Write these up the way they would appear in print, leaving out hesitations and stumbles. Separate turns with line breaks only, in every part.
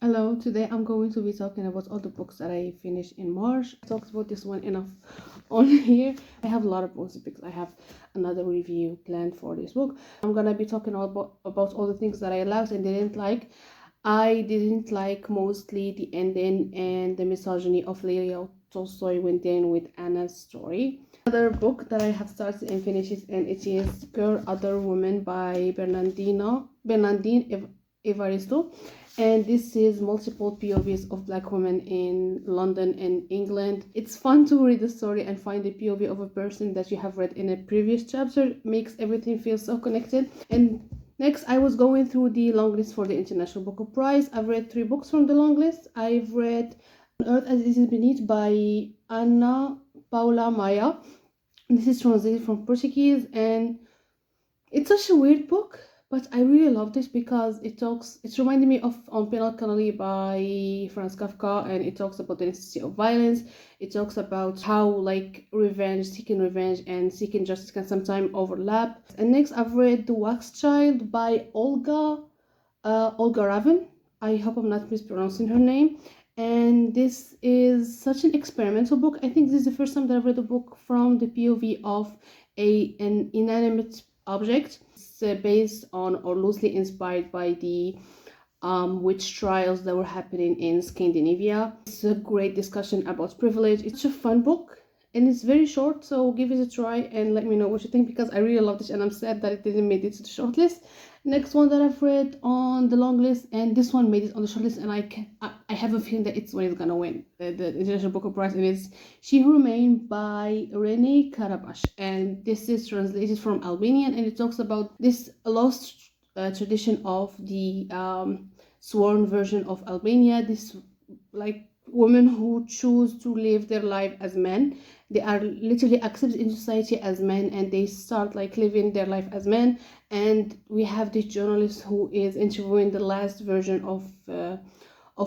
Hello, today I'm going to be talking about all the books that I finished in March. I talked about this one enough on here. I have a lot of books because I have another review planned for this book. I'm gonna be talking about all the things that I liked and didn't like. I didn't like mostly the ending and the misogyny of Leo Tolstoy went in with Anna's story. Another book that I have started and finished and it is Girl Other Woman by Bernardine Evaristo, and this is multiple POVs of black women in London and England. It's fun to read the story and find the POV of a person that you have read in a previous chapter. Makes everything feel so connected. And next, I was going through the long list for the International Book Prize. I've read 3 books from the long list. I've read On Earth as It Is Beneath by Ana Paula Maia. This is translated from Portuguese, and it's such a weird book, but I really loved it because it reminded me of On Penal Colony by Franz Kafka, and it talks about the necessity of violence. It talks about how seeking revenge and seeking justice can sometimes overlap. And next I've read The Wax Child by Olga Raven. I hope I'm not mispronouncing her name. And this is such an experimental book. I think this is the first time that I've read a book from the POV of an inanimate object. It's based on or loosely inspired by the witch trials that were happening in Scandinavia. It's a great discussion about privilege. It's a fun book and it's very short, so give it a try and let me know what you think, because I really loved it and I'm sad that it didn't make it to the shortlist. Next one that I've read on the long list, and this one made it on the shortlist, and I have a feeling that it's one is gonna win the International Booker Prize, and it's She Who Remained by Rene Karabash, and this is translated from Albanian, and it talks about this lost tradition of the sworn version of Albania. This women who choose to live their life as men, they are literally accepted in society as men, and they start living their life as men. And we have this journalist who is interviewing the last version of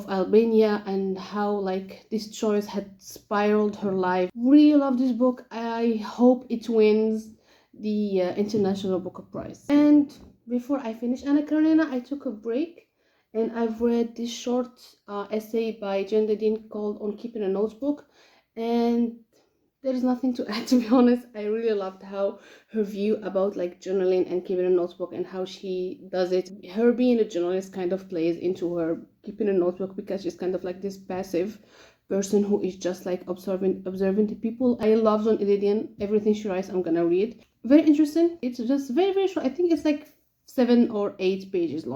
Albania, and how this choice had spiraled her life. Really love this book. I hope it wins the International Booker Prize. And before I finish Anna Karenina, I took a break and I've read this short essay by Jen Dedin called On Keeping a Notebook, and there's nothing to add, to be honest. I really loved how her view about journaling and keeping a notebook and how she does it. Her being a journalist kind of plays into her keeping a notebook, because she's kind of this passive person who is just observing the people. I love Jen Dedin. Everything she writes I'm gonna read. Very interesting. It's just very, very short. I think it's 7 or 8 pages long.